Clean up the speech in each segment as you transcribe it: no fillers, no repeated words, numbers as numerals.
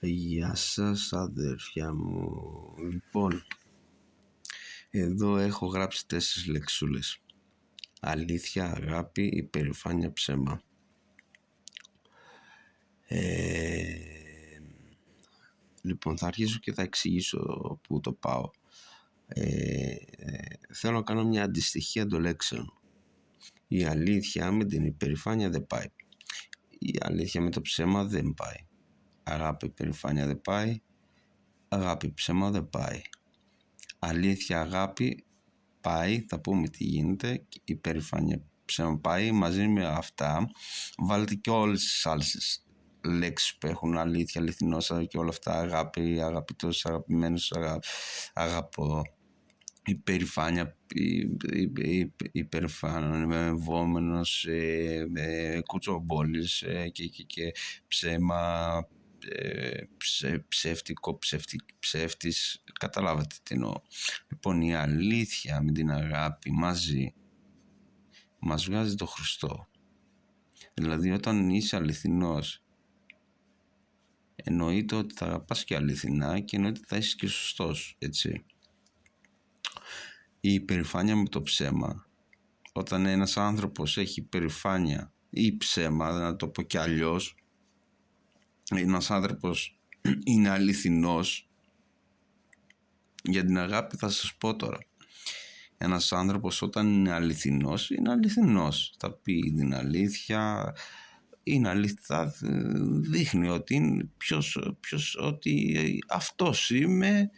Γεια σας αδέρφια μου. Λοιπόν, εδώ έχω γράψει 4 λεξούλες. Αλήθεια, αγάπη, υπερηφάνεια, ψέμα. Λοιπόν, θα αρχίσω και θα εξηγήσω πού το πάω. Θέλω να κάνω μια αντιστοιχεία των λέξεων. Η αλήθεια με την υπερηφάνεια δεν πάει. Η αλήθεια με το ψέμα δεν πάει. Αγάπη, υπερηφάνεια δεν πάει. Αγάπη, ψέμα δεν πάει. Αλήθεια, αγάπη πάει, θα πούμε τι γίνεται. Υπερηφάνεια, ψέμα πάει. Μαζί με αυτά βάλτε και όλες τις άλλες λέξεις που έχουν αλήθεια, αληθινός και όλα αυτά. Αγάπη, αγαπητός, αγαπημένος, αγαπώ. Υπερηφάνεια, υπερηφανευόμενος, κουτσομπόλης και ψέμα, ψεύτικο, ψεύτης, καταλάβατε τι εννοώ. Λοιπόν, η αλήθεια με την αγάπη μαζί μας βγάζει το Χριστό. Δηλαδή όταν είσαι αληθινός, εννοείται ότι θα αγαπάς και αληθινά και εννοείται ότι θα είσαι και σωστός, έτσι. Η υπερηφάνεια με το ψέμα, όταν ένας άνθρωπος έχει υπερηφάνεια ή ψέμα, να το πω και αλλιώς, ένας άνθρωπος είναι αληθινός. Για την αγάπη θα σας πω τώρα. Ένας άνθρωπος όταν είναι αληθινός, είναι αληθινός. Θα πει την αλήθεια, είναι αλήθεια, δείχνει ότι είναι ποιος, ότι αυτός είμαι.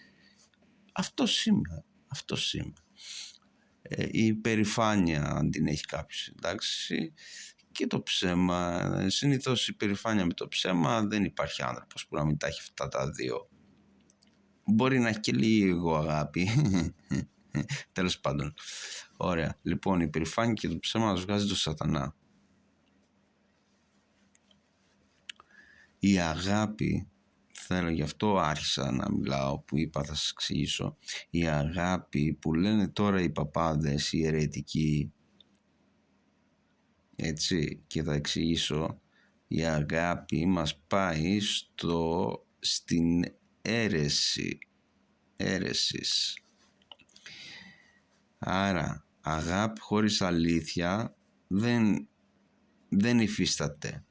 Η υπερηφάνεια αν την έχει κάποιος, εντάξει, και το ψέμα, συνήθως η υπερηφάνεια με το ψέμα δεν υπάρχει άνθρωπος που να μην τα έχει αυτά τα δύο. Μπορεί να έχει και λίγο αγάπη. Τέλος πάντων. Ωραία. Λοιπόν, η υπερηφάνεια και το ψέμα μας βγάζει το σατανά. Η αγάπη, θέλω, γι' αυτό άρχισα να μιλάω, που είπα θα σας εξηγήσω. Η αγάπη που λένε τώρα οι παπάδες, οι αιρετικοί, έτσι, και θα εξηγήσω. Η αγάπη μας πάει στην αίρεσης. Άρα αγάπη χωρίς αλήθεια δεν υφίσταται.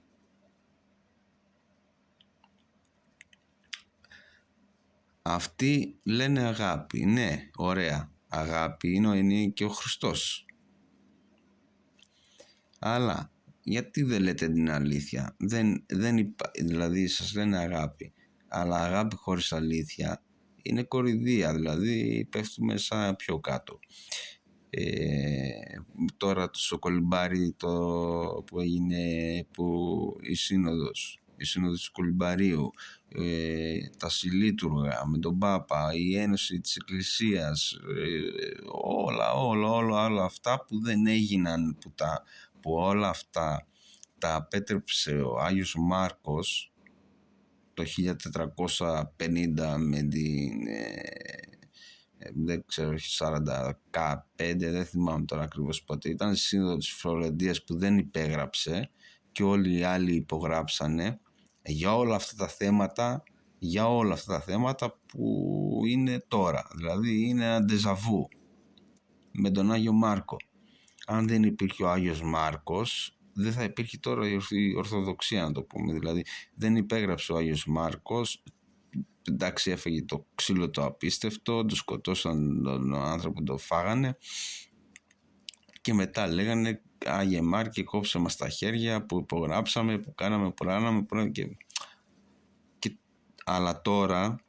Αυτοί λένε αγάπη. Ναι, ωραία. Αγάπη είναι και ο Χριστός. Αλλά γιατί δεν λέτε την αλήθεια? Δηλαδή σας λένε αγάπη. Αλλά αγάπη χωρίς αλήθεια είναι κοροϊδία. Δηλαδή πέφτουμε σαν πιο κάτω. Τώρα το σοκολιμπάρι που έγινε, η σύνοδος του Κολυμπαρίου, τα συλλήτουργα με τον Πάπα, η Ένωση της Εκκλησίας, όλα αυτά που δεν έγιναν, που όλα αυτά τα απέτρεψε ο Άγιος Μάρκος το 1450 με την δεν ξέρω, 45, δεν θυμάμαι τώρα ακριβώς πότε ήταν, στη σύνοδο της Φλωρεντίας που δεν υπέγραψε και όλοι οι άλλοι υπογράψανε για όλα αυτά τα θέματα που είναι τώρα. Δηλαδή είναι ένα ντεζαβού με τον Άγιο Μάρκο. Αν δεν υπήρχε ο Άγιος Μάρκος, δεν θα υπήρχε τώρα η Ορθοδοξία, να το πούμε. Δηλαδή δεν υπέγραψε ο Άγιος Μάρκος, εντάξει, έφεγε το ξύλο το απίστευτο, το σκοτώσαν τον άνθρωπο, το φάγανε και μετά λέγανε Άγιε Μάρκε, κόψε μας τα χέρια που υπογράψαμε, που κάναμε, αλλά τώρα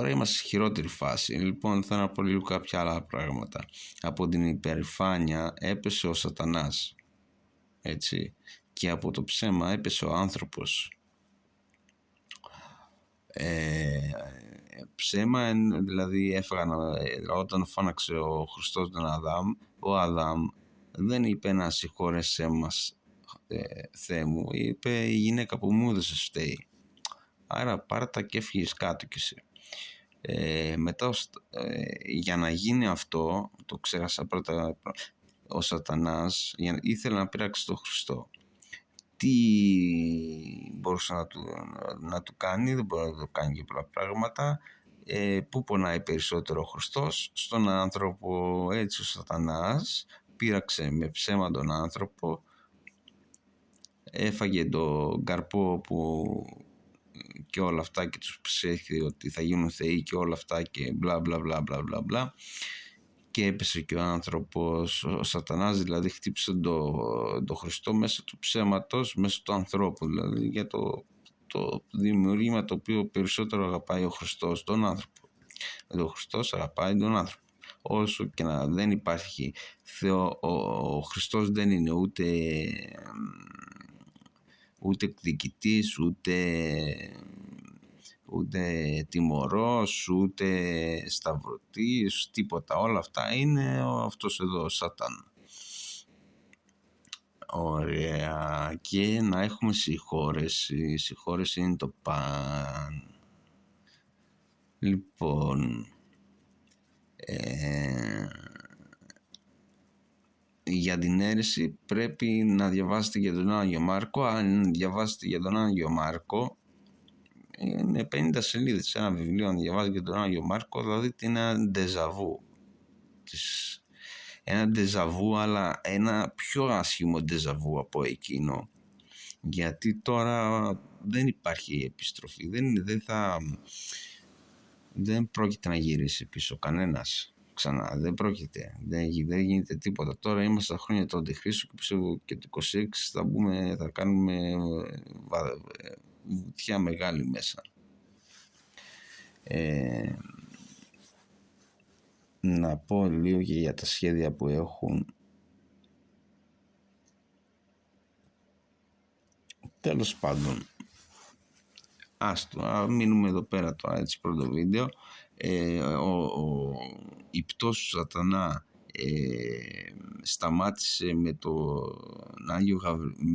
είμαστε σε χειρότερη φάση. Λοιπόν, θέλω να πω λίγο κάποια άλλα πράγματα. Από την υπερηφάνεια έπεσε ο σατανάς, έτσι, και από το ψέμα έπεσε ο άνθρωπος. Ψέμα, δηλαδή όταν φώναξε ο Χριστός τον Αδάμ, ο Αδάμ δεν είπε να συγχώρεσέ μας Θεέ μου, είπε η γυναίκα που μου έδωσες φταίει, άρα πάρε τα και έφυγες κάτω κι εσύ. Μετά για να γίνει αυτό, το ξέχασα πρώτα, ο σατανάς ήθελε να πειράξει τον Χριστό. Τι μπορούσε να του κάνει, δεν μπορεί να το κάνει και πολλά πράγματα. Πού πονάει περισσότερο ο Χριστός? Στον άνθρωπο. Έτσι ο Σατανάς πείραξε με ψέμα τον άνθρωπο, έφαγε τον καρπό και όλα αυτά και τους ψέχει ότι θα γίνουν θεοί και όλα αυτά και μπλα μπλα μπλα μπλα μπλα μπλα, και έπεσε και ο άνθρωπος, ο Σατανάς δηλαδή χτύπησε το Χριστό μέσω του ψέματος, μέσω του ανθρώπου, δηλαδή για το δημιουργήμα το οποίο περισσότερο αγαπάει ο Χριστός τον άνθρωπο. Δηλαδή ο Χριστός αγαπάει τον άνθρωπο. Όσο και να δεν υπάρχει Θεό, ο Χριστός δεν είναι ούτε εκδικητής, ούτε τιμωρός, ούτε σταυρωτής, τίποτα. Όλα αυτά είναι αυτός εδώ ο Σατάν. Ωραία. Και να έχουμε συγχώρεση. Συγχώρεση είναι το παν. Λοιπόν, για την αίρεση πρέπει να διαβάσετε για τον Άγιο Μάρκο. Αν διαβάσετε για τον Άγιο Μάρκο, είναι 50 σελίδες ένα βιβλίο. Αν διαβάζετε για τον Άγιο Μάρκο, δηλαδή είναι ένα ντεζαβού. Ένα ντεζαβού, αλλά ένα πιο άσχημο ντεζαβού από εκείνο. Γιατί τώρα δεν υπάρχει επιστροφή. Δεν πρόκειται να γυρίσει πίσω κανένας. Ξανά, δεν πρόκειται. Δεν γίνεται τίποτα. Τώρα είμαστε στα χρόνια του Αντιχρίστου και πιστεύω και το 26 θα κάνουμε βουτιά μεγάλη μέσα. Να πω λίγο και για τα σχέδια που έχουν. Τέλος πάντων, μείνουμε εδώ πέρα τώρα, έτσι, πρώτο βίντεο. Η πτώση του Σατανά σταμάτησε με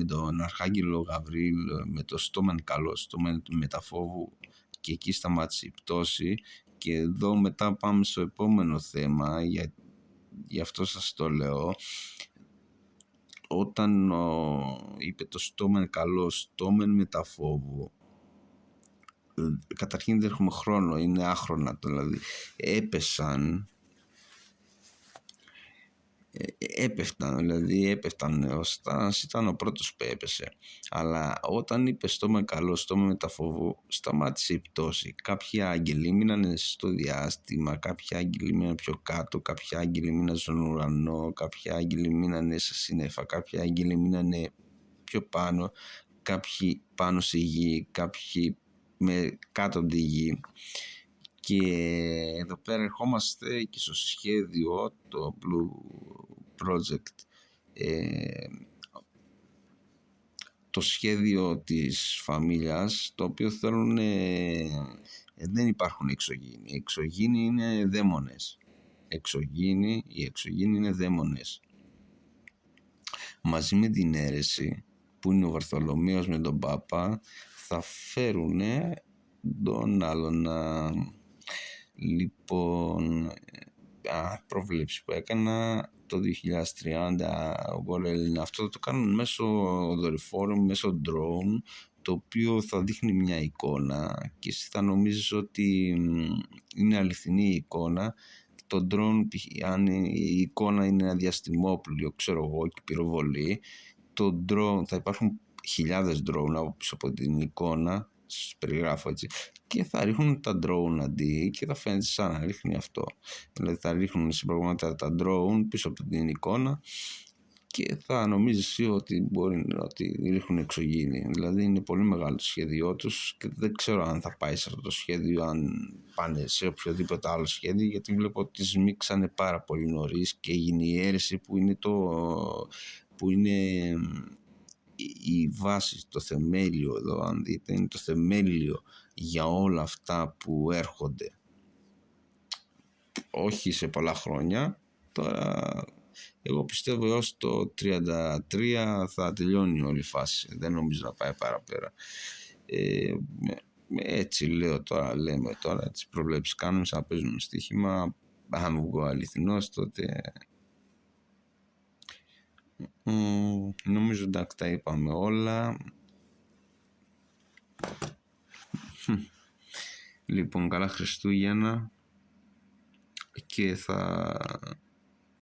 τον Αρχάγγελο Γαβρίλ, με το στόμεν καλό, στόμεν του μεταφόβου, και εκεί σταμάτησε η πτώση. Και εδώ μετά πάμε στο επόμενο θέμα, γι' αυτό σας το λέω. Όταν είπε το στόμεν καλό, στόμεν μεταφόβου, καταρχήν δεν έχουμε χρόνο, είναι άχρονα, δηλαδή έπεσαν, ο Σατάνας ήταν ο πρώτος που έπεσε, αλλά όταν είπε στόμεν καλό, στόμεν μεταφόβου, σταμάτησε η πτώση. Κάποιοι άγγελοι μείνανε στο διάστημα, κάποιοι άγγελοι μείνανε πιο κάτω, κάποιοι άγγελοι μείνανε στον ουρανό, κάποιοι άγγελοι μείνανε στα σύννεφα, κάποιοι άγγελοι μείνανε πιο πάνω, κάποιοι πάνω στη γη, κάποιοι κάτω από τη γη. Και εδώ πέρα ερχόμαστε και στο σχέδιο, το Blue Project, το σχέδιο της φαμίλιας, το οποίο θέλουν, δεν υπάρχουν εξωγήινοι. Οι εξωγήινοι είναι δαίμονες. Οι εξωγήινοι είναι δαίμονες. Μαζί με την αίρεση, που είναι ο Βαρθολομαίος με τον Πάπα, θα φέρουν τον άλλον. Λοιπόν, πρόβλεψη που έκανα το 2030, αυτό θα το κάνουν μέσω δορυφόρων, μέσω drone, το οποίο θα δείχνει μια εικόνα και εσύ θα νομίζεις ότι είναι αληθινή η εικόνα. Το drone, αν η εικόνα είναι ένα διαστημόπλοιο, ξέρω εγώ, και πυροβολή, το drone, θα υπάρχουν χιλιάδες drone από πίσω από την εικόνα, σας περιγράφω έτσι, και θα ρίχνουν τα drone αντί και θα φαίνεται σαν να ρίχνει αυτό. Δηλαδή θα ρίχνουν στην πραγματικότητα τα drone πίσω από την εικόνα και θα νομίζεις εσύ ότι ρίχνουν εξωγήινοι. Δηλαδή είναι πολύ μεγάλο το σχέδιό τους και δεν ξέρω αν θα πάει σε αυτό το σχέδιο, αν πάνε σε οποιοδήποτε άλλο σχέδιο, γιατί βλέπω ότι σμίξανε πάρα πολύ νωρίς και έγινε η αίρεση που είναι η βάση, το θεμέλιο εδώ, αν δείτε, είναι το θεμέλιο για όλα αυτά που έρχονται. Όχι σε πολλά χρόνια, τώρα εγώ πιστεύω έως το 33 θα τελειώνει όλη η φάση, δεν νομίζω να πάει παραπέρα. Έτσι λέμε τώρα, τις προβλέψεις κάνουμε σαν να παίζουμε στοίχημα. Αν βγω αληθινός, τότε νομίζω εντάξει τα είπαμε όλα. Λοιπόν, καλά Χριστούγεννα και θα